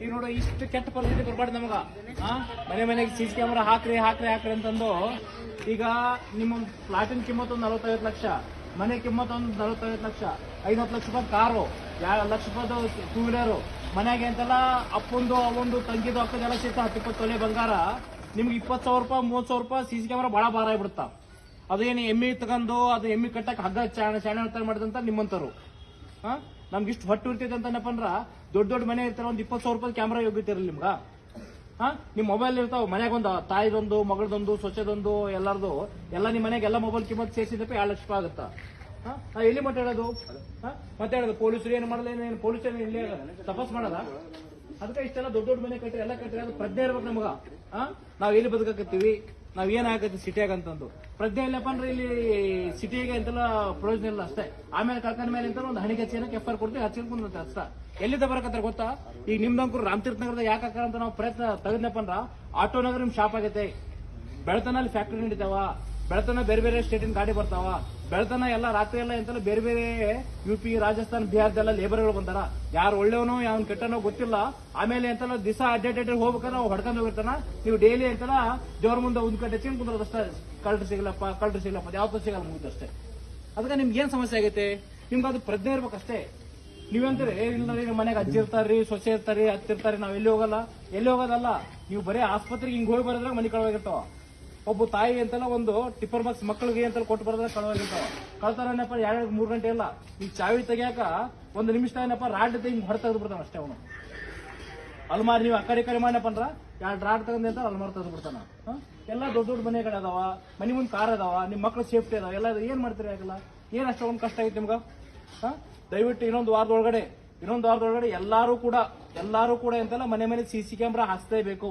ಈಗ ನೋಡು ಇಷ್ಟು ಕೆಟ್ಟ ಪರಿಸ್ಥಿತಿ ಬರ್ಬಾರ್ದು ನಮಗ. ಮನೆ ಮನೆಗೆ ಸಿಸಿ ಕ್ಯಾಮೆರಾ ಹಾಕ್ರಿ ಹಾಕ್ರಿ ಹಾಕ್ರಿ ಅಂತಂದು ಈಗ ನಿಮ್ಮ ಫ್ಲಾಟಿನ ಕಿಮ್ಮತ್ ಒಂದು 45 ಲಕ್ಷ, ಮನೆ ಕಿಮ್ಮತ್ ಒಂದು 45 ಲಕ್ಷ, 50 ಲಕ್ಷ ರೂಪಾಯಿ ಕಾರು, 2 ಲಕ್ಷ ರೂಪಾಯಿ ಟೂ ವೀಲರು, ಮನೆಗೆ ಅಂತೆಲ್ಲ ಅಪ್ಪೊಂದು ಅವೊಂದು ತಂಗಿದು ಅಕ್ಕದೆಲ್ಲ ಸಿಗ್ತಾ 10-20 ತೊಲೆ ಬಂಗಾರ ನಿಮ್ಗೆ 20,000 ರೂಪಾಯಿ 30,000 ರೂಪಾಯಿ ಸಿಸಿ ಕ್ಯಾಮೆರಾ ಬಹಳ ಭಾರ ಆಗ್ಬಿಡ್ತಾ. ಅದೇನು ಎಮ್ಮಿ ತಗೊಂಡು ಅದು ಎಮ್ಮಿ ಕಟ್ಟಕ್ಕೆ ಹಗ್ಗ ಚಾಣ ಮಾಡಿದಂತ ನಿಮ್ಮಂತರು ನಮ್ಗೆ ಇಷ್ಟು ಹೊಟ್ಟು ಇರ್ತೈತೆ ಅಂತನಪ್ಪ ಅಂದ್ರ ದೊಡ್ಡ ಮನೆ ಇರ್ತಾರ ಒಂದು 20,000 ರೂಪಾಯಿ ಕ್ಯಾಮ್ರಾ ಯೋಗ್ಯತಿರಲ್ಲ ನಿಮ್ಗ. ನಿಮ್ ಮೊಬೈಲ್ ಇರ್ತಾವ ಮನ್ಯಾಗೊಂದು ತಾಯಿದೊಂದು ಮಗಳದೊಂದು ಸೊಸೆದೊಂದು ಎಲ್ಲಾರ್ದು ಎಲ್ಲ ನಿಮ್ ಮನೆಗೆ ಎಲ್ಲ ಮೊಬೈಲ್ ಕಿಮ್ಮತ್ ಸೇರಿಸಿದಪ್ಪ 2 ಲಕ್ಷ ರೂಪಾಯಿ ಆಗುತ್ತಾ. ಎಲ್ಲಿ ಮಾತಾಡೋದು ಪೊಲೀಸರು ಏನು ಮಾಡಲ್ಲ, ಏನು ಪೊಲೀಸರು ಇಲ್ಲಿ ತಪಾಸ್ ಮಾಡದ. ಅದಕ್ಕೆ ಇಷ್ಟೆಲ್ಲ ದೊಡ್ಡ ಮನೆ ಕಟ್ಟಿ ಎಲ್ಲ ಕಟ್ಟಿ ಅದು ಪ್ರಜ್ಞೆ ಇರ್ಬೇಕು ನಮಗ. ನಾವ್ ಎಲ್ಲಿ ಬದುಕತ್ತೀವಿ, ನಾವ್ ಏನ್ ಆಗತ್ತೆ ಸಿಟಿಯಾಗ ಅಂತಂದು ಪ್ರಜ್ಞೆ ಇಲ್ಲಪ್ಪ ಅಂದ್ರೆ ಇಲ್ಲಿ ಸಿಟಿಗೆ ಅಂತೆಲ್ಲ ಪ್ರಯೋಜನ ಇಲ್ಲ ಅಷ್ಟೇ. ಆಮೇಲೆ ಕಳ್ಕೊಂಡ ಮೇಲೆ ಅಂತ ಒಂದು ಹಣಿಗೆ ಹಚ್ಚಿನಕ್ಕೆ FIR ಕೊಡ್ತೀವಿ, ಹಚ್ಚಿಕೊಂಡ್ ಅಷ್ಟ ಎಲ್ಲಿಂದ ಬರಕತ್ತಾರ ಗೊತ್ತಾ. ಈಗ ನಿಮ್ದಂಕರು ರಾಮತೀರ್ಥ ನಗರದ ಯಾಕೆ ಹಾಕಾರ ಅಂತ ನಾವು ಪ್ರಯತ್ನ ತೆಗೆದ್ನಪ್ಪ ಅಂದ್ರ ಆಟೋ ನಗರ ನಿಮ್ ಶಾಪ್ ಆಗೈತೆ, ಬೆಳತನ ಅಲ್ಲಿ ಫ್ಯಾಕ್ಟರಿ ನಡೀತಾವ, ಬೆಳತನ ಬೇರೆ ಬೇರೆ ಸ್ಟೇಟಿನ ಗಾಡಿ ಬರ್ತಾವ, ಬೆಳತನ ಎಲ್ಲ ರಾತ್ರಿ ಎಲ್ಲ ಎಂತೆಲ್ಲ ಬೇರೆ ಬೇರೆ UP ರಾಜಸ್ಥಾನ್ ಬಿಹಾರದೆಲ್ಲ ಲೇಬರ್ಗಳು ಬಂದಾರ. ಯಾರು ಒಳ್ಳೆಯವನೋ ಯಾವನ್ ಕೆಟ್ಟನೋ ಗೊತ್ತಿಲ್ಲ. ಆಮೇಲೆ ಎಂತೆಲ್ಲ ದಿವಸ ಅಡ್ಡಾಡ್ ಹೋಗ್ಬೇಕಾದ್ರೆ ನಾವು ಹೊಡ್ಕೊಂಡು ಹೋಗಿರ್ತಾನ. ನೀವು ಡೈಲಿ ಎಂತೆಲ್ಲ ದೇವ್ರ ಮುಂದೆ ಒಂದು ಕಡೆ ಚಿನ್ ಕುಂದ್ರದಷ್ಟೇ, ಕಳ್ರು ಸಿಗಲಪ್ಪ ಯಾವತ್ತೂ ಸಿಗಲ್ಲ ಮುಗಿದಷ್ಟೇ. ಅದಕ್ಕೆ ನಿಮ್ಗೆ ಏನ್ ಸಮಸ್ಯೆ ಆಗೈತೆ, ನಿಮ್ಗೆ ಅದು ಪ್ರಜ್ಞೆ ಇರ್ಬೇಕಷ್ಟೇ. ನೀವಂತೀರಿ ಇಲ್ಲ ನಿಮ್ಮ ಮನೆಗೆ ಅಜ್ಜಿ ಇರ್ತಾರ್ರಿ, ಸೊಸೆ ಇರ್ತಾರಿ, ಹತ್ತಿರ್ತಾರಿ, ನಾವ್ ಎಲ್ಲಿ ಹೋಗೋದಲ್ಲ. ನೀವು ಬರೀ ಆಸ್ಪತ್ರೆಗೆ ಹಿಂಗ್ ಹೋಗಿ ಬರೋದ್ರಾಗ ಮನೆ ಕಳವಾಗಿರ್ತಾವ. ಒಬ್ಬ ತಾಯಿ ಅಂತೆಲ್ಲ ಒಂದು ಟಿಪ್ಪರ್ ಬಾಕ್ಸ್ ಮಕ್ಕಳಿಗೆ ಅಂತ ಕೊಟ್ಟು ಬರೋದ್ರೆ ಕಳವಾಗಿರ್ತಾವ. ಕಳ್ತಾರನಪ್ಪ 2-3 ಗಂಟೆ ಇಲ್ಲ. ಈಗ ಚಾವಿ ತೆಗಿಯಾಕ 1 ನಿಮಿಷ ಏನಪ್ಪ ರಾಡ್ ಹಿಂಗ್ ಹೊರ ತೆಗೆದು ಬಿಡ್ತಾನ ಅಷ್ಟೇ ಅವನು. ಅಲ್ಮಾರಿ ನೀವು ಆ ಕಡೆ ಮಾಡಪ್ಪ ಅಂದ್ರ 2 ರಾಡ್ ತಗೊಂಡ್ ಅಂತ ಅಲ್ಮಾರಿ ತೆಗೆದು ಬಿಡ್ತಾನ. ಎಲ್ಲ ದೊಡ್ಡ ಮನೆಗಳು ಅದಾವ, ಮನೆ ಮುಂದೆ ಕಾರ್ ಅದಾವ, ನಿಮ್ ಮಕ್ಳು ಸೇಫ್ಟಿ ಅದಾವ, ಎಲ್ಲ ಏನ್ ಮಾಡ್ತೀರಿ ಆಗಲ್ಲ. ಏನ್ ಅಷ್ಟೊಂದು ಕಷ್ಟ ಆಗೈತೆ ನಿಮ್ಗ. ದಯವಿಟ್ಟು ಇನ್ನೊಂದು ವಾರದೊಳಗಡೆ ಎಲ್ಲಾರು ಕೂಡ ಅಂತೆಲ್ಲ ಮನೆ ಸಿಸಿ ಕ್ಯಾಮ್ರಾ ಹಾಕ್ಸಲೇಬೇಕು.